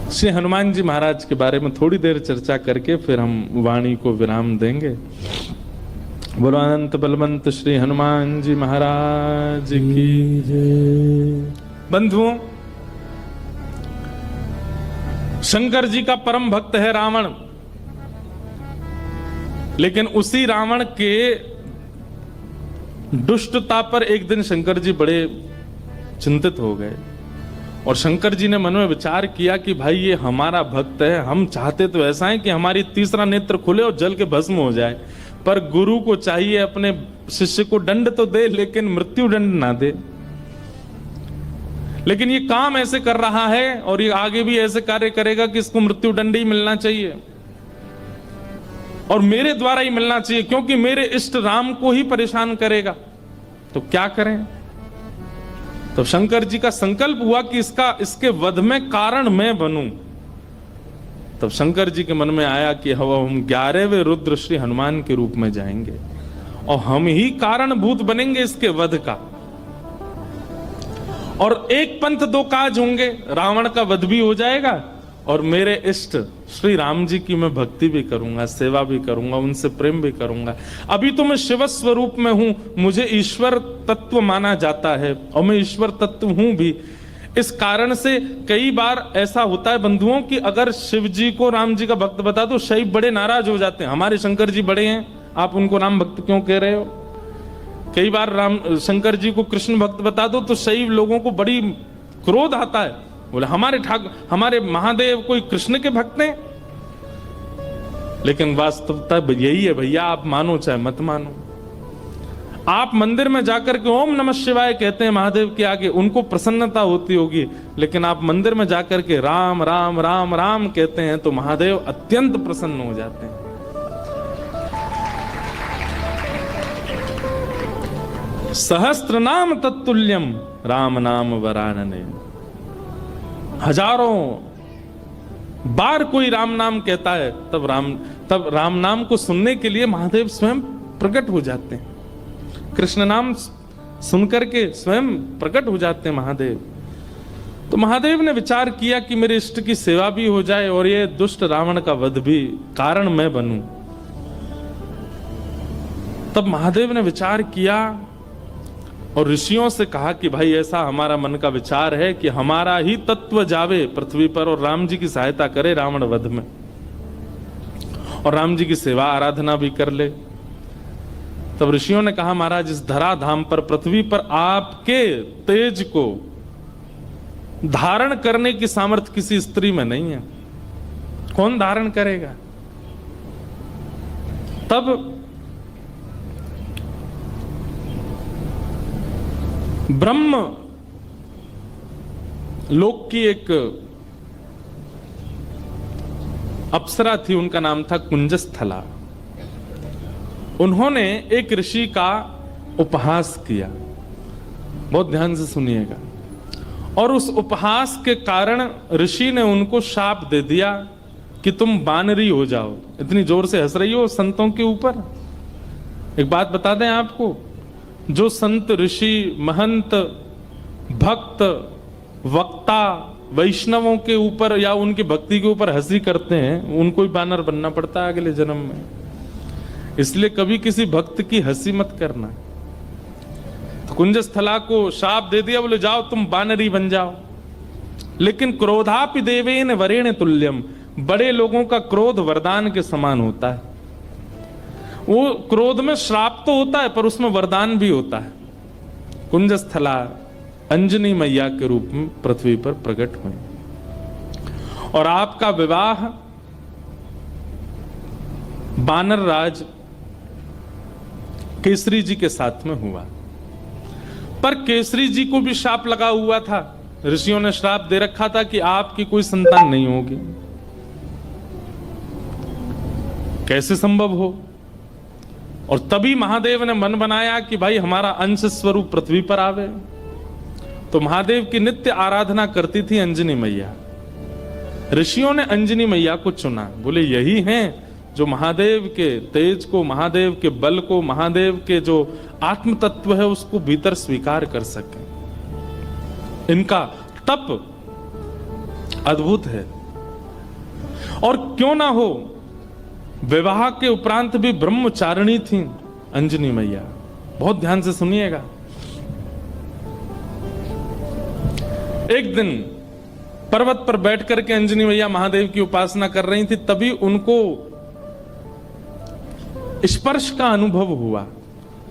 श्री हनुमान जी महाराज के बारे में थोड़ी देर चर्चा करके फिर हम वाणी को विराम देंगे। बोलो अनंत बलवंत श्री हनुमान जी महाराज की जय। बंधुओं, शंकर जी का परम भक्त है रावण, लेकिन उसी रावण के दुष्टता पर एक दिन शंकर जी बड़े चिंतित हो गए और शंकर जी ने मन में विचार किया कि भाई ये हमारा भक्त है, हम चाहते तो ऐसा है कि हमारी तीसरा नेत्र खुले और जल के भस्म हो जाए, पर गुरु को चाहिए अपने शिष्य को दंड तो दे लेकिन मृत्यु दंड ना दे। लेकिन ये काम ऐसे कर रहा है और ये आगे भी ऐसे कार्य करेगा कि इसको मृत्यु दंड ही मिलना चाहिए और मेरे द्वारा ही मिलना चाहिए, क्योंकि मेरे इष्ट राम को ही परेशान करेगा। तो क्या करें? तो शंकर जी का संकल्प हुआ कि इसके वध में कारण मैं बनूं। तब शंकर जी के मन में आया कि हम 11वें रुद्र श्री हनुमान के रूप में जाएंगे और हम ही कारणभूत बनेंगे इसके वध का, और एक पंथ दो काज होंगे, रावण का वध भी हो जाएगा और मेरे इष्ट श्री राम जी की मैं भक्ति भी करूंगा, सेवा भी करूंगा, उनसे प्रेम भी करूंगा। अभी तो मैं शिव स्वरूप में हूं, मुझे ईश्वर तत्व माना जाता है और मैं ईश्वर तत्व हूं भी। इस कारण से कई बार ऐसा होता है बंधुओं कि अगर शिव जी को राम जी का भक्त बता दो, शैव बड़े नाराज हो जाते हैं, हमारे शंकर जी बड़े हैं, आप उनको राम भक्त क्यों कह रहे हो। कई बार शंकर जी को कृष्ण भक्त बता दो तो शैव लोगों को बड़ी क्रोध आता है, बोले हमारे महादेव कोई कृष्ण के भक्त हैं। लेकिन वास्तवता यही है भैया, आप मानो चाहे मत मानो। आप मंदिर में जाकर के ओम नमः शिवाय कहते हैं महादेव के आगे, उनको प्रसन्नता होती होगी, लेकिन आप मंदिर में जाकर के राम राम राम राम कहते हैं तो महादेव अत्यंत प्रसन्न हो जाते हैं। सहस्त्र नाम तत्तुल्यम राम नाम वरानने। हजारों बार कोई राम नाम कहता है तब राम नाम को सुनने के लिए महादेव स्वयं प्रकट हो जाते हैं। कृष्ण नाम सुनकर के स्वयं प्रकट हो जाते हैं महादेव। तो महादेव ने विचार किया कि मेरे इष्ट की सेवा भी हो जाए और ये दुष्ट रावण का वध भी कारण मैं बनूं। तब महादेव ने विचार किया और ऋषियों से कहा कि भाई ऐसा हमारा मन का विचार है कि हमारा ही तत्व जावे पृथ्वी पर और राम जी की सहायता करे रावण वध में, और राम जी की सेवा आराधना भी कर ले। तब ऋषियों ने कहा महाराज, इस धराधाम पर पृथ्वी पर आपके तेज को धारण करने की सामर्थ्य किसी स्त्री में नहीं है, कौन धारण करेगा। तब ब्रह्म लोक की एक अप्सरा थी, उनका नाम था कुंजस्थला। उन्होंने एक ऋषि का उपहास किया, बहुत ध्यान से सुनिएगा, और उस उपहास के कारण ऋषि ने उनको शाप दे दिया कि तुम बानरी हो जाओ। इतनी जोर से हंस रही हो संतों के ऊपर। एक बात बता दें आपको, जो संत ऋषि महंत भक्त वक्ता वैष्णवों के ऊपर या उनकी भक्ति के ऊपर हंसी करते हैं, उनको ही बानर बनना पड़ता है अगले जन्म में। इसलिए कभी किसी भक्त की हंसी मत करना। तो कुंजस्थला को शाप दे दिया, बोले जाओ तुम बानरी बन जाओ। लेकिन क्रोधापि देवेन वरेण तुल्यम, बड़े लोगों का क्रोध वरदान के समान होता है। वो क्रोध में श्राप तो होता है पर उसमें वरदान भी होता है। कुंजस्थला अंजनी मैया के रूप में पृथ्वी पर प्रकट हुई और आपका विवाह बानर राज केसरी जी के साथ में हुआ। पर केसरी जी को भी शाप लगा हुआ था, ऋषियों ने श्राप दे रखा था कि आपकी कोई संतान नहीं होगी। कैसे संभव हो। और तभी महादेव ने मन बनाया कि भाई हमारा अंश स्वरूप पृथ्वी पर आवे। तो महादेव की नित्य आराधना करती थी अंजनी मैया। ऋषियों ने अंजनी मैया को चुना, बोले यही हैं जो महादेव के तेज को, महादेव के बल को, महादेव के जो आत्म तत्व है उसको भीतर स्वीकार कर सके। इनका तप अद्भुत है। और क्यों ना हो, विवाह के उपरांत भी ब्रह्मचारिणी थी अंजनी मैया। बहुत ध्यान से सुनिएगा। एक दिन पर्वत पर बैठ करके अंजनी मैया महादेव की उपासना कर रही थी, तभी उनको स्पर्श का अनुभव हुआ।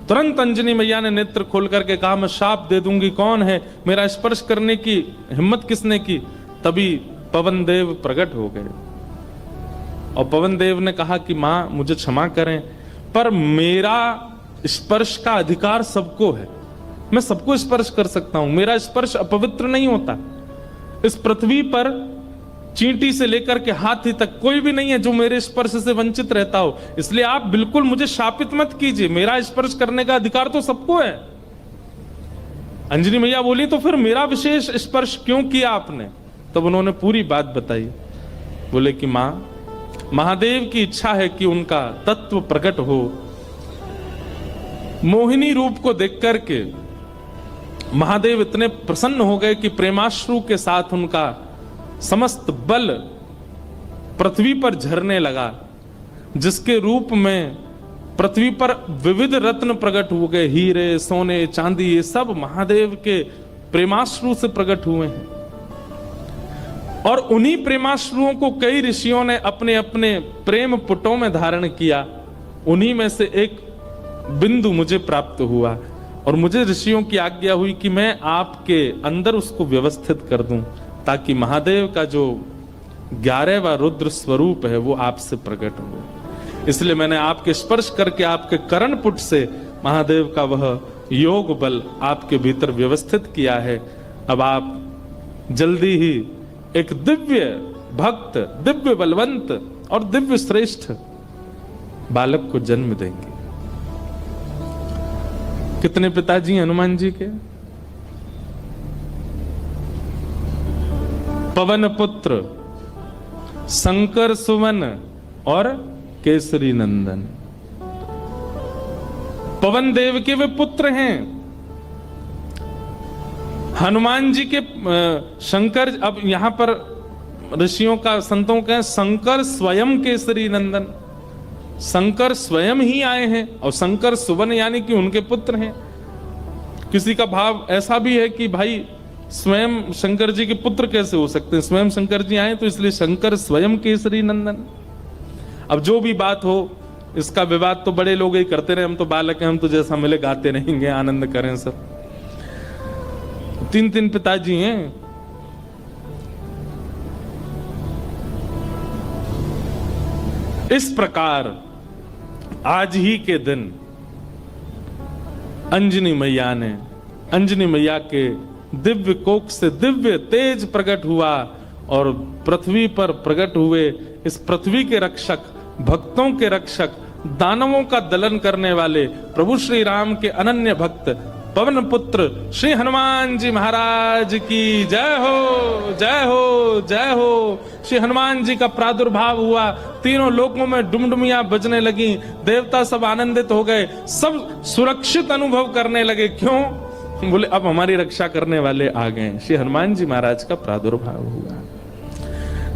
तुरंत अंजनी मैया ने नेत्र खोल करके कहा, मैं शाप दे दूंगी, कौन है, मेरा स्पर्श करने की हिम्मत किसने की? तभी पवन देव प्रकट हो गए और पवन देव ने कहा कि मां मुझे क्षमा करें, पर मेरा स्पर्श का अधिकार सबको है, मैं सबको स्पर्श कर सकता हूं, मेरा स्पर्श अपवित्र नहीं होता। इस पृथ्वी पर चींटी से लेकर के हाथी तक कोई भी नहीं है जो मेरे स्पर्श से वंचित रहता हो, इसलिए आप बिल्कुल मुझे शापित मत कीजिए, मेरा स्पर्श करने का अधिकार तो सबको है। अंजनी मैया बोली, तो फिर मेरा विशेष स्पर्श क्यों किया आपने? तब उन्होंने पूरी बात बताई। बोले कि मां, महादेव की इच्छा है कि उनका तत्व प्रकट हो। मोहिनी रूप को देख करके महादेव इतने प्रसन्न हो गए कि प्रेमाश्रु के साथ उनका समस्त बल पृथ्वी पर झरने लगा, जिसके रूप में पृथ्वी पर विविध रत्न प्रकट हो गए, हीरे, सोने, चांदी, ये सब महादेव के प्रेमाश्रु से प्रकट हुए हैं। और उन्हीं प्रेमाश्रुओं को कई ऋषियों ने अपने अपने प्रेम पुटों में धारण किया। उन्हीं में से एक बिंदु मुझे प्राप्त हुआ और मुझे ऋषियों की आज्ञा हुई कि मैं आपके अंदर उसको व्यवस्थित कर दूं, ताकि महादेव का जो 11वां रुद्र स्वरूप है वो आपसे प्रकट हो। इसलिए मैंने आपके स्पर्श करके आपके कर्ण पुट से महादेव का वह योग बल आपके भीतर व्यवस्थित किया है। अब आप जल्दी ही एक दिव्य भक्त, दिव्य बलवंत और दिव्य श्रेष्ठ बालक को जन्म देंगे। कितने पिताजी हनुमान जी के? पवन पुत्र, शंकर सुवन और केसरी नंदन। पवन देव के वे पुत्र हैं। हनुमान जी के शंकर, अब यहां पर ऋषियों का, संतों का, शंकर स्वयं केसरी नंदन, शंकर स्वयं ही आए हैं और शंकर सुवन यानी कि उनके पुत्र हैं। किसी का भाव ऐसा भी है कि भाई स्वयं शंकर जी के पुत्र कैसे हो सकते हैं, स्वयं शंकर जी आए तो इसलिए शंकर स्वयं केसरी नंदन। अब जो भी बात हो, इसका विवाद तो बड़े लोग ही करते रहे, हम तो बालक हैं, हम तो जैसा मिले गाते रहेंगे, आनंद करें सब। 3 पिताजी हैं। इस प्रकार आज ही के दिन अंजनी मैया ने, अंजनी मैया के दिव्य कोख से दिव्य तेज प्रकट हुआ और पृथ्वी पर प्रकट हुए इस पृथ्वी के रक्षक, भक्तों के रक्षक, दानवों का दलन करने वाले प्रभु श्री राम के अनन्य भक्त पवन पुत्र श्री हनुमान जी महाराज की जय हो, जय हो, जय हो। श्री हनुमान जी का प्रादुर्भाव हुआ, तीनों लोकों में डुमडुमियां बजने लगी, देवता सब आनंदित हो गए, सब सुरक्षित अनुभव करने लगे। क्यों? बोले अब हमारी रक्षा करने वाले आ गए। श्री हनुमान जी महाराज का प्रादुर्भाव हुआ।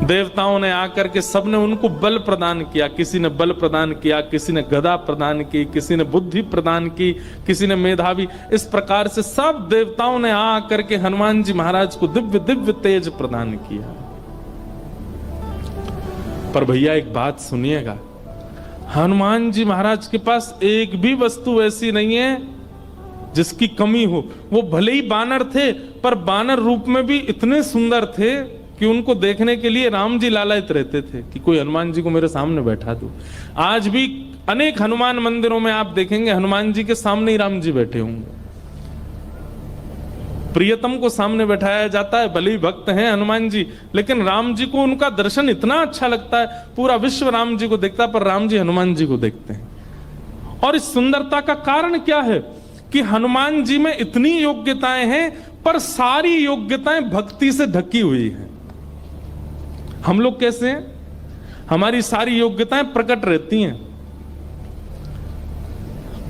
देवताओं ने आकर के सबने उनको बल प्रदान किया, किसी ने बल प्रदान किया, किसी ने गदा प्रदान की, किसी ने बुद्धि प्रदान की, किसी ने मेधावी। इस प्रकार से सब देवताओं ने आकर के हनुमान जी महाराज को दिव्य दिव्य तेज प्रदान किया। पर भैया एक बात सुनिएगा, हनुमान जी महाराज के पास एक भी वस्तु ऐसी नहीं है जिसकी कमी हो। वो भले ही बानर थे, पर बानर रूप में भी इतने सुंदर थे कि उनको देखने के लिए राम जी लालायित रहते थे कि कोई हनुमान जी को मेरे सामने बैठा दो। आज भी अनेक हनुमान मंदिरों में आप देखेंगे हनुमान जी के सामने ही राम जी बैठे होंगे। प्रियतम को सामने बैठाया जाता है, भले ही भक्त हैं हनुमान जी, लेकिन राम जी को उनका दर्शन इतना अच्छा लगता है, पूरा विश्व राम जी को देखता है, पर राम जी हनुमान जी को देखते हैं। और इस सुंदरता का कारण क्या है कि हनुमान जी में इतनी योग्यताएं हैं, पर सारी योग्यताएं भक्ति से ढकी हुई हैं। हम लोग कैसे हैं? हमारी सारी योग्यताएं प्रकट रहती हैं।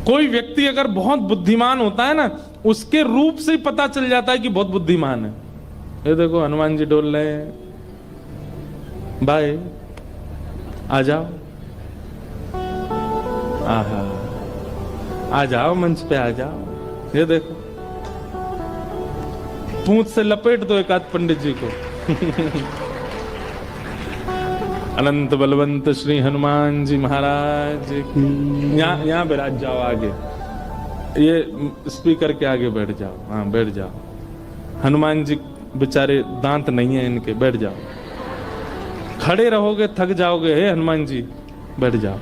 कोई व्यक्ति अगर बहुत बुद्धिमान होता है ना, उसके रूप से ही पता चल जाता है कि बहुत बुद्धिमान है। ये देखो हनुमान जी डोल रहे हैं भाई, आ जाओ, आहा, आ जाओ मंच पे आ जाओ। ये देखो, पूंछ से लपेट दो एक आध पंडित जी को। अनंत बलवंत श्री हनुमान जी महाराज की। यहाँ बैठ जाओ आगे, ये स्पीकर के आगे बैठ जाओ। हाँ बैठ जाओ। हनुमान जी बेचारे दांत नहीं है इनके, बैठ जाओ। खड़े रहोगे थक जाओगे। हे हनुमान जी बैठ जाओ,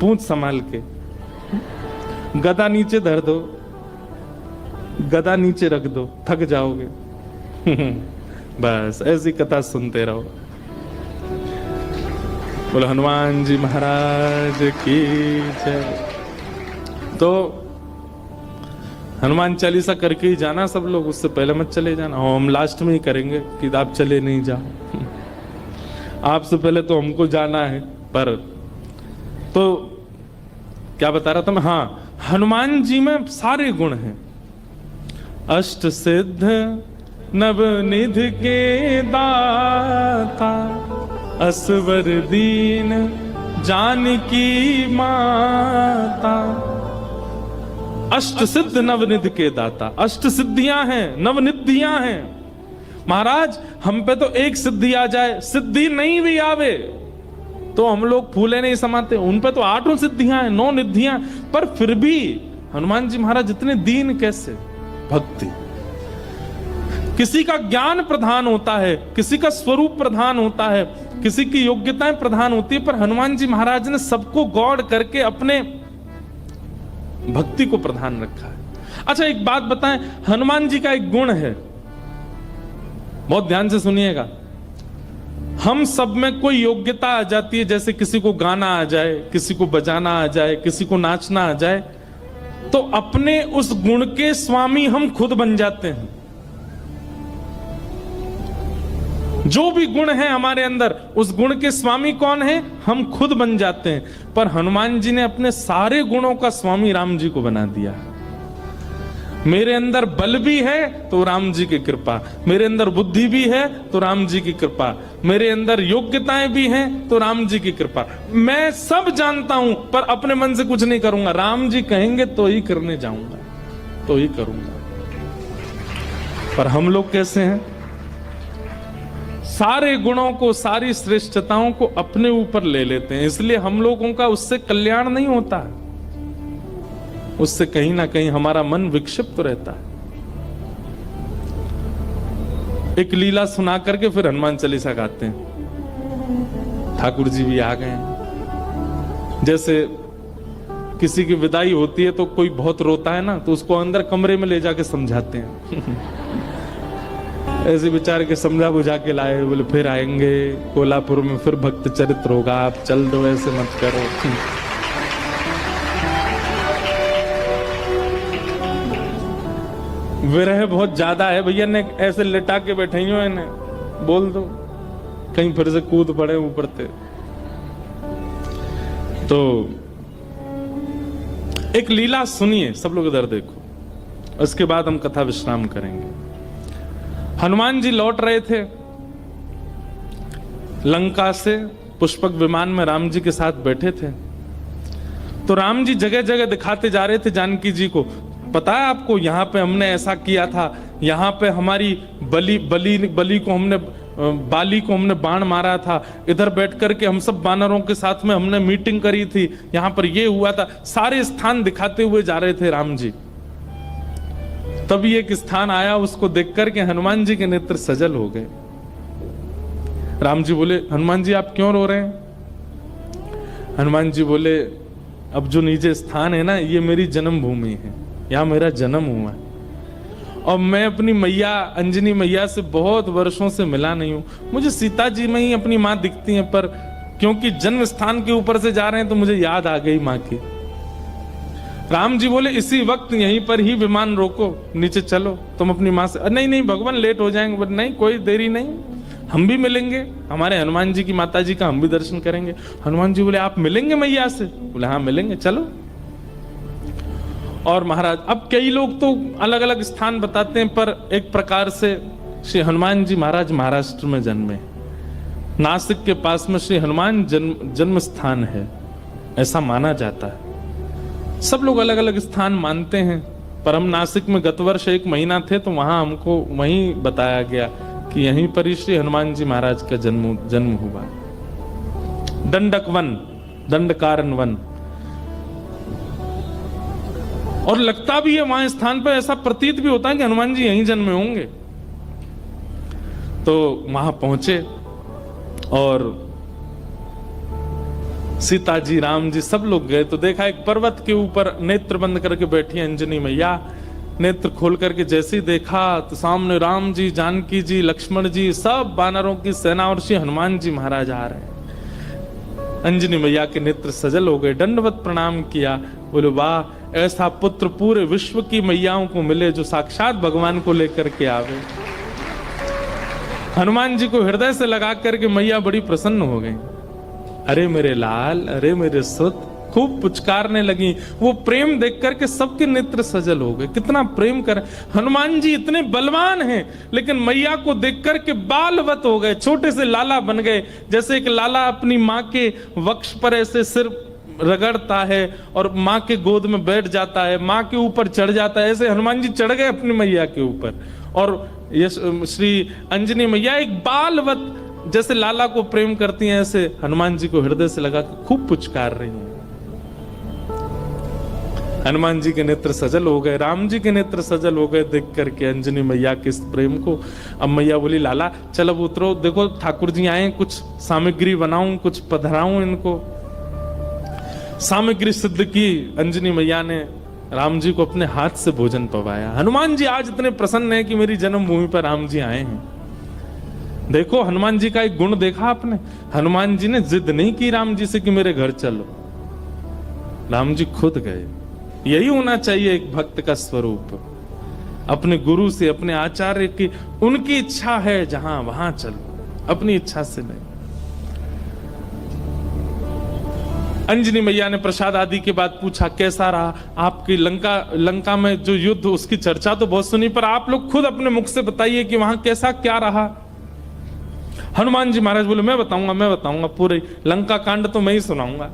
पूंछ संभाल के। गदा नीचे धर दो, गदा नीचे रख दो, थक जाओगे। बस ऐसी कथा सुनते रहो। बोलो हनुमान जी महाराज की जय। तो हनुमान चालीसा करके ही जाना सब लोग, उससे पहले मत चले जाना। हम लास्ट में ही करेंगे कि आप चले नहीं जाओ। आपसे पहले तो हमको जाना है। पर तो क्या बता रहा था मैं? हाँ, हनुमान जी में सारे गुण हैं। अष्ट सिद्ध नवनिधि के दाता, असवर दीन जानकी माता। अष्ट सिद्ध नवनिधि के दाता, अष्ट सिद्धियां हैं, नवनिधियां हैं। महाराज हम पे तो एक सिद्धि आ जाए, सिद्धि नहीं भी आवे तो हम लोग फूले नहीं समाते। उन पे तो 8 सिद्धियां हैं, 9 निधियां, पर फिर भी हनुमान जी महाराज इतने दीन कैसे? भक्ति। किसी का ज्ञान प्रधान होता है, किसी का स्वरूप प्रधान होता है, किसी की योग्यताएं प्रधान होती है, पर हनुमान जी महाराज ने सबको गौड़ करके अपने भक्ति को प्रधान रखा है। अच्छा एक बात बताएं, हनुमान जी का एक गुण है, बहुत ध्यान से सुनिएगा। हम सब में कोई योग्यता आ जाती है, जैसे किसी को गाना आ जाए, किसी को बजाना आ जाए, किसी को नाचना आ जाए, तो अपने उस गुण के स्वामी हम खुद बन जाते हैं। जो भी गुण है हमारे अंदर, उस गुण के स्वामी कौन है? हम खुद बन जाते हैं। पर हनुमान जी ने अपने सारे गुणों का स्वामी राम जी को बना दिया। मेरे अंदर बल भी है तो राम जी की कृपा, मेरे अंदर बुद्धि भी है तो राम जी की कृपा, मेरे अंदर योग्यताएं भी हैं तो राम जी की कृपा। मैं सब जानता हूं पर अपने मन से कुछ नहीं करूंगा, राम जी कहेंगे तो ही करने जाऊंगा, तो ही करूंगा। पर हम लोग कैसे हैं? सारे गुणों को, सारी श्रेष्ठताओं को अपने ऊपर ले लेते हैं, इसलिए हम लोगों का उससे कल्याण नहीं होता, उससे कहीं ना कहीं हमारा मन विक्षिप्त रहता है। एक लीला सुना करके फिर हनुमान चालीसा गाते हैं। ठाकुर जी भी आ गए। जैसे किसी की विदाई होती है तो कोई बहुत रोता है ना, तो उसको अंदर कमरे में ले जाके समझाते हैं। ऐसे बेचारे के समझा बुझा के लाए, बोले फिर आएंगे कोल्हापुर में, फिर भक्त चरित्र होगा, आप चल दो, ऐसे मत करो। विरह बहुत ज्यादा है भैया, ने ऐसे लिटा के बैठे हो, इन्हें बोल दो कहीं फिर से कूद पड़े ऊपर से। तो एक लीला सुनिए, सब लोग इधर देखो, उसके बाद हम कथा विश्राम करेंगे। हनुमान जी लौट रहे थे लंका से, पुष्पक विमान में राम जी के साथ बैठे थे। तो राम जी जगह जगह दिखाते जा रहे थे जानकी जी को, पता है आपको यहाँ पे हमने ऐसा किया था, यहाँ पे हमारी बली को हमने, बाली को हमने बाण मारा था, इधर बैठ करके हम सब बानरों के साथ में हमने मीटिंग करी थी, यहाँ पर ये हुआ था। सारे स्थान दिखाते हुए जा रहे थे राम जी। तभी एक स्थान आया, उसको देख करके हनुमान जी के नेत्र सजल हो गए। राम जी बोले, हनुमान जी आप क्यों रो रहे हैं? हनुमान जी बोले, अब जो नीचे स्थान है ना, ये मेरी जन्मभूमि है, यहाँ मेरा जन्म हुआ है, और मैं अपनी मैया अंजनी मैया से बहुत वर्षों से मिला नहीं हूं। मुझे सीता जी में ही अपनी माँ दिखती हैं, पर क्योंकि जन्म स्थान के ऊपर से जा रहे हैं तो मुझे याद आ गई माँ की। राम जी बोले, इसी वक्त यहीं पर ही विमान रोको, नीचे चलो, तुम अपनी माँ से। नहीं नहीं भगवान लेट हो जाएंगे। बोले नहीं, कोई देरी नहीं, हम भी मिलेंगे, हमारे हनुमान जी की माता जी का हम भी दर्शन करेंगे। हनुमान जी बोले, आप मिलेंगे मैया से? बोले हाँ मिलेंगे, चलो। और महाराज, अब कई लोग तो अलग अलग स्थान बताते हैं, पर एक प्रकार से श्री हनुमान जी महाराज महाराष्ट्र में जन्मे, नासिक के पास में श्री हनुमान जन्म स्थान है, ऐसा माना जाता है। सब लोग अलग अलग स्थान मानते हैं, पर हम नासिक में गत वर्ष 1 महीना थे तो वहां हमको वहीं बताया गया कि यहीं पर ही श्री हनुमान जी महाराज का जन्म हुआ। दंडक वन, दंडकारन वन, और लगता भी है वहां स्थान पर, ऐसा प्रतीत भी होता है कि हनुमान जी यहीं जन्मे होंगे। तो वहां पहुंचे और सीता जी, राम जी, सब लोग गए तो देखा एक पर्वत के ऊपर नेत्र बंद करके बैठी अंजनी मैया। नेत्र खोल करके जैसे ही देखा तो सामने राम जी, जानकी जी, लक्ष्मण जी, सब वानरों की सेना और श्री हनुमान जी महाराज आ रहे हैं। अंजनी मैया के नेत्र सजल हो गए, दंडवत प्रणाम किया, बोले वाह, ऐसा पुत्र पूरे विश्व की मैयाओं को मिले जो साक्षात भगवान को लेकर के आवे। हनुमान जी को हृदय से लगा करके मैया बड़ी प्रसन्न हो गई। अरे मेरे लाल, अरे मेरे सुत, खूब पुचकारने लगी। वो प्रेम देख करके सबके नेत्र सजल हो गए। कितना प्रेम कर, हनुमान जी इतने बलवान हैं लेकिन मैया को देख करके बालवत हो गए, छोटे से लाला बन गए। जैसे एक लाला अपनी माँ के वक्ष पर ऐसे सिर रगड़ता है और माँ के गोद में बैठ जाता है, माँ के ऊपर चढ़ जाता है, ऐसे हनुमान जी चढ़ गए अपनी मैया के ऊपर। और ये श्री अंजनी मैया एक बालवत जैसे लाला को प्रेम करती हैं, ऐसे हनुमान जी को हृदय से लगा के खूब पुचकार रही हैं। हनुमान जी के नेत्र सजल हो गए, राम जी के नेत्र सजल हो गए देख करके अंजनी मैया के इस प्रेम को। अब मैया बोली, लाला चल अब उतरो, देखो ठाकुर जी आए, कुछ सामग्री बनाऊं, कुछ पधराऊं इनको। सामग्री सिद्ध की अंजनी मैया ने, राम जी को अपने हाथ से भोजन पवाया। हनुमान जी आज इतने प्रसन्न है कि मेरी जन्मभूमि पर राम जी आए हैं। देखो हनुमान जी का एक गुण देखा आपने, हनुमान जी ने जिद नहीं की राम जी से कि मेरे घर चलो, राम जी खुद गए। यही होना चाहिए एक भक्त का स्वरूप, अपने गुरु से, अपने आचार्य की, उनकी इच्छा है जहां वहां चलो, अपनी इच्छा से नहीं। अंजनी मैया ने प्रसाद आदि के बाद पूछा, कैसा रहा आपकी लंका में जो युद्ध, उसकी चर्चा तो बहुत सुनी, पर आप लोग खुद अपने मुख से बताइए कि वहां कैसा क्या रहा। हनुमान जी महाराज बोले, मैं बताऊंगा, पूरे लंका कांड तो मैं ही सुनाऊंगा।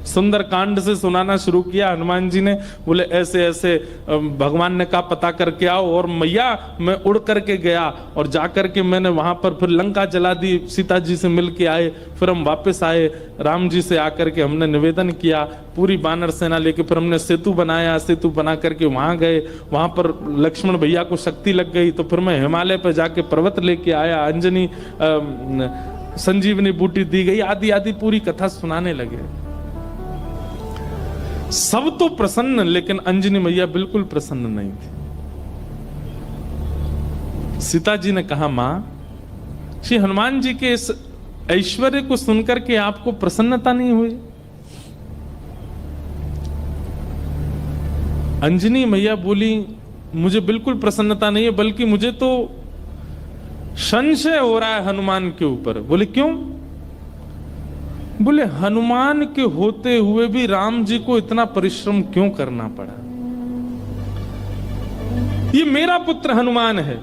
सुंदर कांड से सुनाना शुरू किया हनुमान जी ने। बोले ऐसे ऐसे भगवान ने कहा पता करके आओ, और मैया मैं उड़ करके गया और जाकर के मैंने वहां पर फिर लंका जला दी, सीता जी से मिल के आए, फिर हम वापस आए, राम जी से आकर के हमने निवेदन किया, पूरी बानर सेना लेके फिर हमने सेतु बनाया, सेतु बना करके वहां गए, वहां पर लक्ष्मण भैया को शक्ति लग गई, तो फिर मैं हिमालय पर जाके पर्वत लेके आया, अंजनी संजीवनी बूटी दी गई, आदि आदि पूरी कथा सुनाने लगे। सब तो प्रसन्न, लेकिन अंजनी मैया बिल्कुल प्रसन्न नहीं थी। सीता जी ने कहा, मां, श्री हनुमान जी के इस ऐश्वर्य को सुनकर के आपको प्रसन्नता नहीं हुई? अंजनी मैया बोली, मुझे बिल्कुल प्रसन्नता नहीं है, बल्कि मुझे तो संशय हो रहा है हनुमान के ऊपर। बोले क्यों? बोले हनुमान के होते हुए भी राम जी को इतना परिश्रम क्यों करना पड़ा? ये मेरा पुत्र हनुमान है,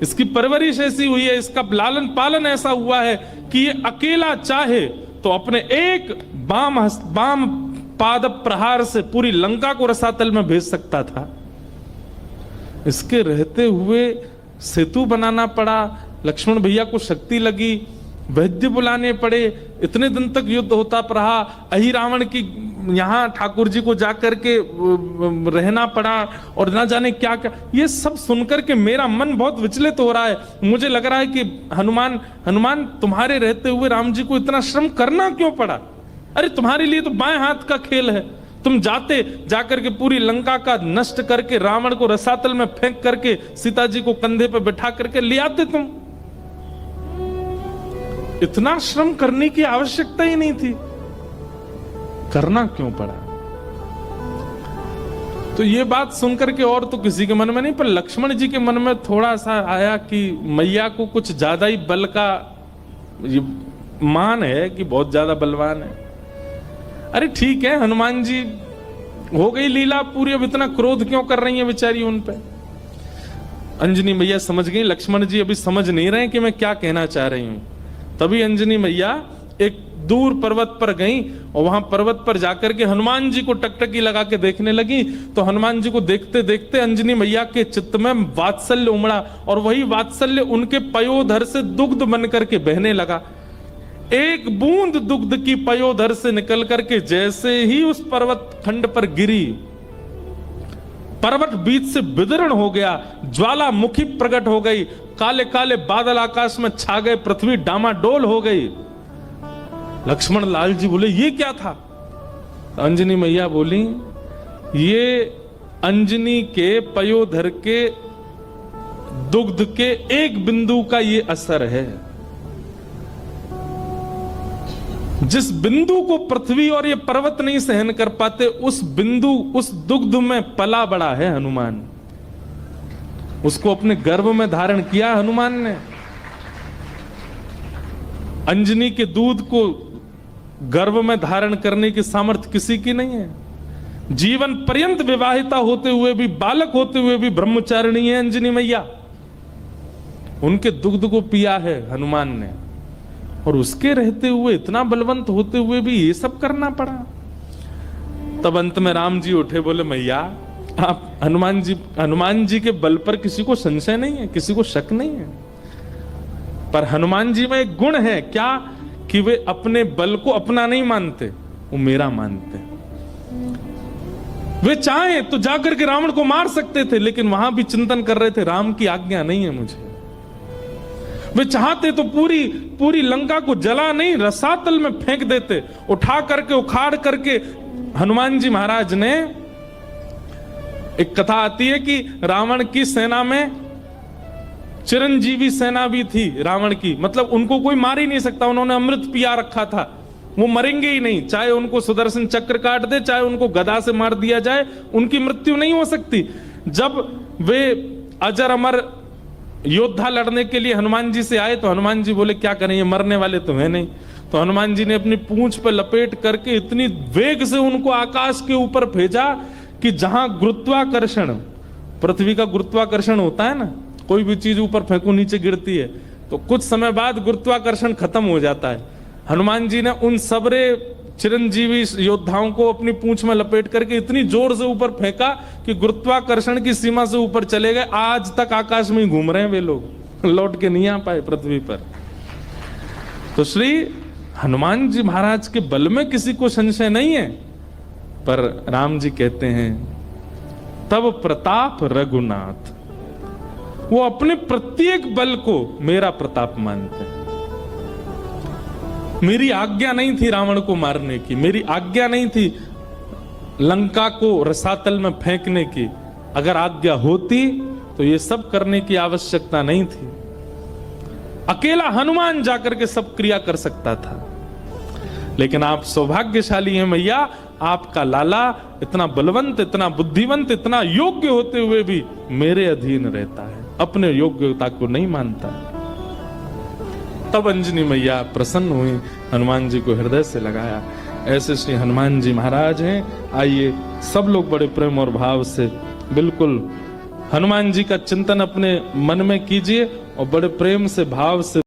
इसकी परवरिश ऐसी हुई है, इसका लालन पालन ऐसा हुआ है कि ये अकेला चाहे तो अपने एक बाम पाद प्रहार से पूरी लंका को रसातल में भेज सकता था। इसके रहते हुए सेतु बनाना पड़ा, लक्ष्मण भैया को शक्ति लगी, वैद्य बुलाने पड़े, इतने दिन तक युद्ध होता रहा, अहि रावण की यहाँ ठाकुर जी को जाकर के रहना पड़ा, और ना जाने क्या क्या। ये सब सुनकर के मेरा मन बहुत विचलित हो रहा है। मुझे लग रहा है कि हनुमान तुम्हारे रहते हुए राम जी को इतना श्रम करना क्यों पड़ा? अरे तुम्हारे लिए तो बाएं हाथ का खेल है, तुम जाकर के पूरी लंका का नष्ट करके रावण को रसातल में फेंक करके सीता जी को कंधे पर बैठा करके ले आते। तुम इतना श्रम करने की आवश्यकता ही नहीं थी, करना क्यों पड़ा? तो ये बात सुनकर के और तो किसी के मन में नहीं, पर लक्ष्मण जी के मन में थोड़ा सा आया कि मैया को कुछ ज्यादा ही बल का ये मान है कि बहुत ज्यादा बलवान है। अरे ठीक है, हनुमान जी हो गई लीला पूरी, अब इतना क्रोध क्यों कर रही है बेचारी उन पे? अंजनी मैया समझ गई लक्ष्मण जी अभी समझ नहीं रहे कि मैं क्या कहना चाह रही हूं। तभी अंजनी मैया एक दूर पर्वत पर गई और वहां पर्वत पर जाकर के हनुमान जी को टकटकी लगा के देखने लगी। तो हनुमान जी को देखते देखते अंजनी मैया के चित्त में वात्सल्य उमड़ा और वही वात्सल्य उनके पयोधर से दुग्ध बन करके बहने लगा। एक बूंद दुग्ध की पयोधर से निकल करके जैसे ही उस पर्वत खंड पर गिरी, पर्वत बीच से विदीर्ण हो गया, ज्वालामुखी प्रकट हो गई, काले काले बादल आकाश में छा गए, पृथ्वी डामाडोल हो गई। लक्ष्मण लाल जी बोले ये क्या था? तो अंजनी मैया बोली ये अंजनी के पयोधर के दुग्ध के एक बिंदु का ये असर है। जिस बिंदु को पृथ्वी और ये पर्वत नहीं सहन कर पाते, उस बिंदु, उस दुग्ध में पला बड़ा है हनुमान। उसको अपने गर्भ में धारण किया हनुमान ने। अंजनी के दूध को गर्भ में धारण करने की सामर्थ्य किसी की नहीं है। जीवन पर्यंत विवाहिता होते हुए भी, बालक होते हुए भी ब्रह्मचारिणी है अंजनी मैया। उनके दुग्ध को पिया है हनुमान ने, और उसके रहते हुए, इतना बलवंत होते हुए भी ये सब करना पड़ा। तब अंत में राम जी उठे, बोले मैया आप हनुमान जी के बल पर किसी को संशय नहीं है, किसी को शक नहीं है, पर हनुमान जी में एक गुण है क्या कि वे अपने बल को अपना नहीं मानते, वो मेरा मानते। वे चाहे तो जाकर के रावण को मार सकते थे, लेकिन वहां भी चिंतन कर रहे थे राम की आज्ञा नहीं है मुझे। वे चाहते तो पूरी लंका को जला नहीं, रसातल में फेंक देते, उठा करके उखाड़ करके। हनुमान जी महाराज ने, एक कथा आती है कि रावण की सेना में चिरंजीवी सेना भी थी रावण की, मतलब उनको कोई मार ही नहीं सकता, उन्होंने अमृत पिया रखा था, वो मरेंगे ही नहीं, चाहे उनको सुदर्शन चक्र काट दे, चाहे उनको गदा से मार दिया जाए, उनकी मृत्यु नहीं हो सकती। जब वे अजर अमर योद्धा लड़ने के लिए हनुमान जी से आए तो हनुमान जी बोले क्या करें, ये मरने वाले तो है नहीं। तो हनुमान जी ने अपनी पूंछ पर लपेट करके इतनी वेग से उनको आकाश के ऊपर भेजा कि जहां गुरुत्वाकर्षण, पृथ्वी का गुरुत्वाकर्षण होता है ना, कोई भी चीज ऊपर फेंको नीचे गिरती है, तो कुछ समय बाद गुरुत्वाकर्षण खत्म हो जाता है। हनुमान जी ने उन सबरे चिरंजीवी योद्धाओं को अपनी पूंछ में लपेट करके इतनी जोर से ऊपर फेंका कि गुरुत्वाकर्षण की सीमा से ऊपर चले गए। आज तक आकाश में ही घूम रहे हैं वे लोग, लौट के नहीं आ पाए पृथ्वी पर। तो श्री हनुमान जी महाराज के बल में किसी को संशय नहीं है, पर राम जी कहते हैं तब प्रताप रघुनाथ, वो अपने प्रत्येक बल को मेरा प्रताप मानते हैं। मेरी आज्ञा नहीं थी रावण को मारने की, मेरी आज्ञा नहीं थी लंका को रसातल में फेंकने की। अगर आज्ञा होती तो ये सब करने की आवश्यकता नहीं थी। अकेला हनुमान जाकर के सब क्रिया कर सकता था, लेकिन आप सौभाग्यशाली हैं मैया, आपका लाला इतना बलवंत, इतना बुद्धिवंत, इतना योग्य होते हुए भी मेरे अधीन रहता है, अपने योग्यता को नहीं मानता। तब अंजनी मैया प्रसन्न हुई, हनुमान जी को हृदय से लगाया। ऐसे श्री हनुमान जी महाराज हैं। आइए सब लोग बड़े प्रेम और भाव से बिल्कुल हनुमान जी का चिंतन अपने मन में कीजिए और बड़े प्रेम से, भाव से